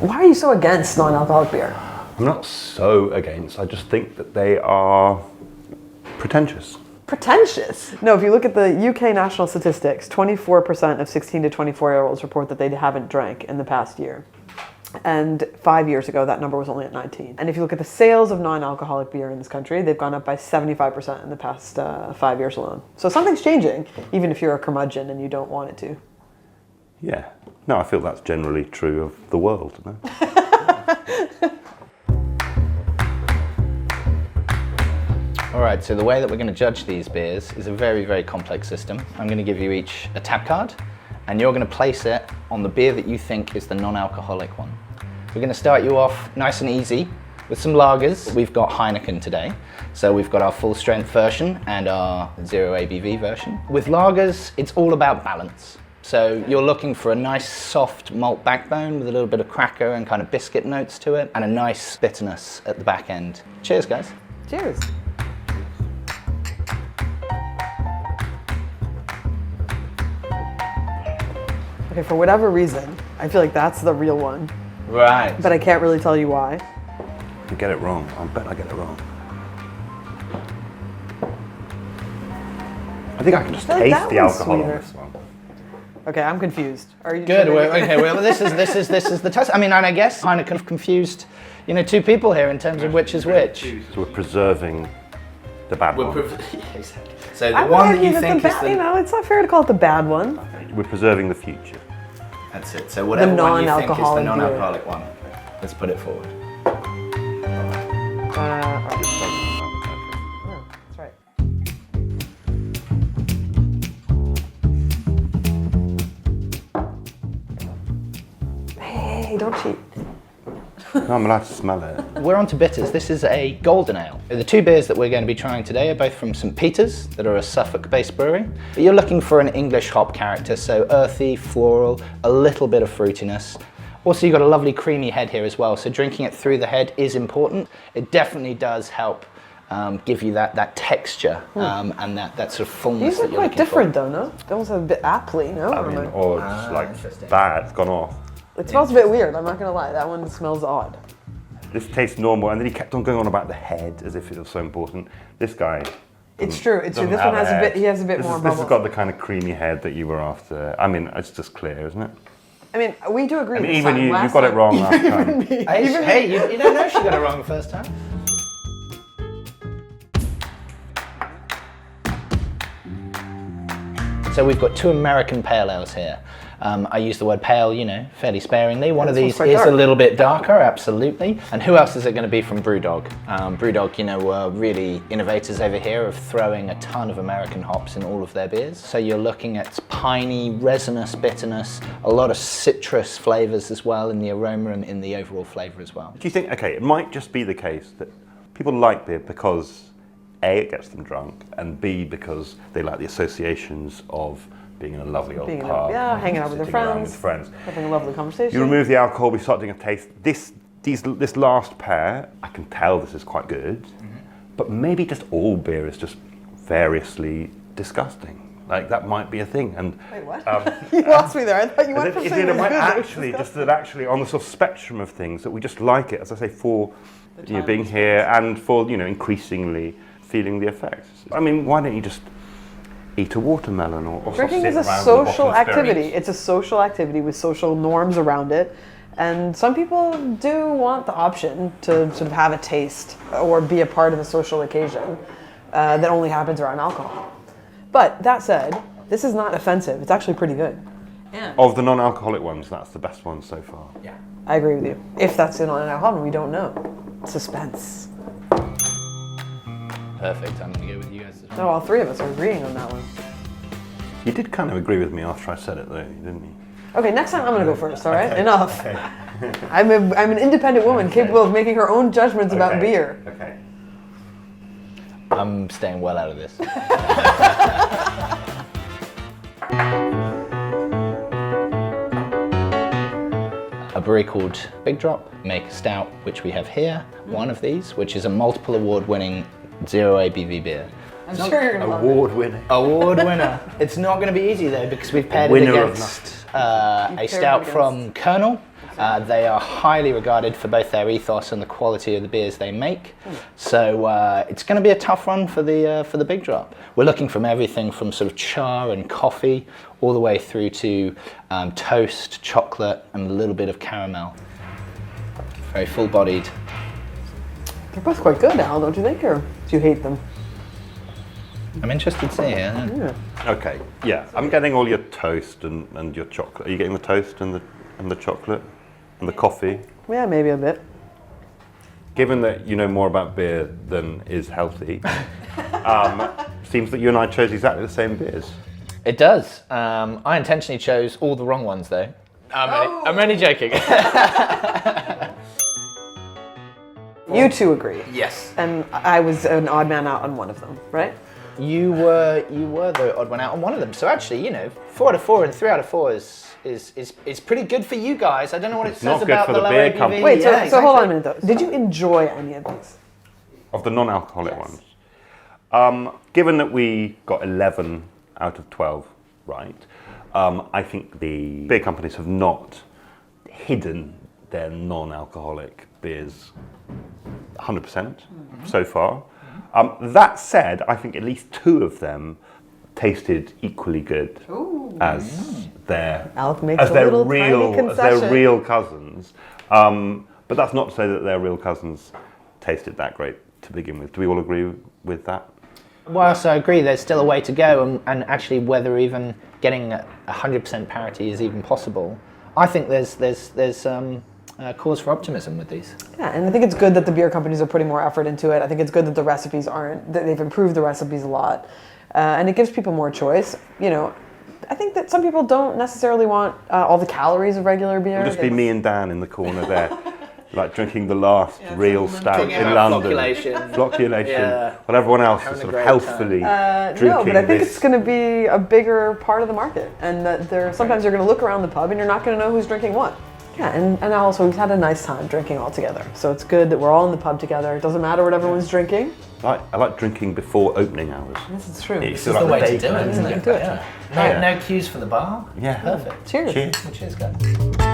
Why are you so against non-alcoholic beer? I'm not so against, I just think that they are pretentious. Pretentious? No, if you look at the UK national statistics, 24% of 16 to 24-year-olds report that they haven't drank in the past year. And 5 years ago, that number was only at 19. And if you look at the sales of non-alcoholic beer in this country, they've gone up by 75% in the past 5 years alone. So something's changing, even if you're a curmudgeon and you don't want it to. Yeah. No, I feel that's generally true of the world, no? All right, so the way that we're going to judge these beers is a very, very complex system. I'm going to give you each a tab card, and you're going to place it on the beer that you think is the non-alcoholic one. We're going to start you off nice and easy with some lagers. We've got Heineken today, so we've got our full-strength version and our 0 ABV version. With lagers, it's all about balance. So you're looking for a nice soft malt backbone with a little bit of cracker and kind of biscuit notes to it, and a nice bitterness at the back end. Cheers, guys. Cheers. Okay, for whatever reason, I feel like that's the real one, Right. but I can't really tell you why. You get it wrong. I bet I get it wrong. I think I can just feel like taste that the one's alcohol on sweeter. this one. Okay, I'm confused. Are you Good. sure? Okay. Well, this is the test. I mean, and I guess Heineken have confused, two people here in terms of which is which. So we're preserving the bad one. Exactly. So I the would one that argue you that think the is bad, the it's not fair to call it the bad one. We're preserving the future. That's it. So whatever one you think is the non-alcoholic beer. non-alcoholic one, let's put it forward. Oh, that's right. Hey, don't cheat. No, I'm allowed to smell it. We're on to bitters. This is a golden ale. The two beers that we're going to be trying today are both from St. Peter's, that are a Suffolk-based brewery. But you're looking for an English hop character, so earthy, floral, a little bit of fruitiness. Also, you've got a lovely creamy head here as well, so drinking it through the head is important. It definitely does help give you that texture and that sort of fullness These are that you're quite looking different for. though, no? They almost have a bit aptly, no? I mean, or it's like interesting. bad, it's gone off. It smells a bit weird, I'm not gonna lie. That one smells odd. This tastes normal, and then he kept on going on about the head as if it was so important. This guy. It's true. doesn't This have one has a head. bit. He has a bit more This bubbles. has got the kind of creamy head that you were after. I mean, it's just clear, isn't it? I mean, we do agree. I mean, this even time. you Last got it time- wrong last time. Hey, you don't know if she got it wrong the first time. So we've got two American pale ales here. I use the word pale, fairly sparingly. One of this these one's quite is dark. a little bit darker, absolutely. And who else is it going to be from Brewdog? Brewdog, were really innovators over here of throwing a ton of American hops in all of their beers. So you're looking at piney, resinous bitterness, a lot of citrus flavors as well in the aroma and in the overall flavor as well. Do you think, okay, it might just be the case that people like beer because A, it gets them drunk, and B, because they like the associations of being in a lovely old Being in a- pub. yeah, hanging out with their sitting around friends. with friends. Having a lovely conversation. You remove the alcohol, we start doing a taste. This last pair, I can tell this is quite good, but maybe just all beer is just variously disgusting. Like that might be a thing. And Wait, what? You lost me there. I thought you went from is saying it might good to actually just that actually on the sort of spectrum of things that we just like it, as I say, for being here and for increasingly feeling the effects. I mean, why don't you just eat a watermelon or Drinking sit is a around with a bottle social of activity. spirits? It's a social activity with social norms around it. And some people do want the option to sort of have a taste or be a part of a social occasion that only happens around alcohol. But that said, this is not offensive. It's actually pretty good. Of the non-alcoholic ones, that's the best one so far. Yeah. I agree with you. If that's in an alcohol, we don't know. Suspense. Perfect. I'm going to go with you guys as well. No, all three of us are agreeing on that one. You did kind of agree with me after I said it though, didn't you? Okay, next time I'm gonna go first, all right? Okay, Enough. okay. I'm an independent woman capable of making her own judgments about Okay, beer. Okay. I'm staying well out of this. A brewery called Big Drop make a stout, which we have here, one of these, which is a multiple award-winning 0 ABV beer. I'm sure you're gonna love it. Award winning. Award winner. It's not going to be easy though because we've paired it Winner of against a You've paired stout it from Colonel, They are highly regarded for both their ethos and the quality of the beers they make. So it's going to be a tough run for the big drop. We're looking from everything from sort of char and coffee all the way through to toast, chocolate, and a little bit of caramel. Very full-bodied. They're both quite good, Al, don't you think? Or do you hate them? I'm interested to see here. Yeah. Okay, yeah, I'm getting all your toast and your chocolate. Are you getting the toast and the chocolate and the coffee? Yeah, maybe a bit. Given that you know more about beer than is healthy, seems that you and I chose exactly the same beers. It does. I intentionally chose all the wrong ones, though. I'm only joking. You two agree. Yes. And I was an odd man out on one of them, right? You were the odd one out on one of them. So actually, 4 out of 4 and 3 out of 4 is pretty good for you guys. I don't know what it says not good about for the the low beer ABV. company. Wait, Yeah, so hold on a exactly. minute though. Did you enjoy any of these? Of the non-alcoholic Yes. ones. Given that we got 11 out of 12 right, I think the beer companies have not hidden their non-alcoholic beers 100% so far. That said, I think at least 2 of them tasted equally good as their Alec makes a little tiny concession. real cousins. But that's not to say that their real cousins tasted that great to begin with. Do we all agree with that? Well, so I agree. There's still a way to go, and actually, whether even getting 100% parity is even possible, I think there's cause for optimism with these. Yeah, and I think it's good that the beer companies are putting more effort into it. I think it's good that the recipes that they've improved the recipes a lot. And it gives people more choice. I think that some people don't necessarily want all the calories of regular beer. It'll just be me and Dan in the corner there, like drinking the last real stout Talking in about London. flocculation. Yeah. While everyone else Having is a sort of great healthfully drinking No, but I think this. it's going to be a bigger part of the market. And that sometimes you're going to look around the pub and you're not going to know who's drinking what. Yeah, and also we've had a nice time drinking all together. So it's good that we're all in the pub together. It doesn't matter what everyone's drinking. I like drinking before opening hours. This is true. It's This is like the way to day do it, drink. isn't it? Do it. Yeah. Yeah. No cues for the bar. Yeah. Perfect. Cheers. Cheers. Well, cheers, guys.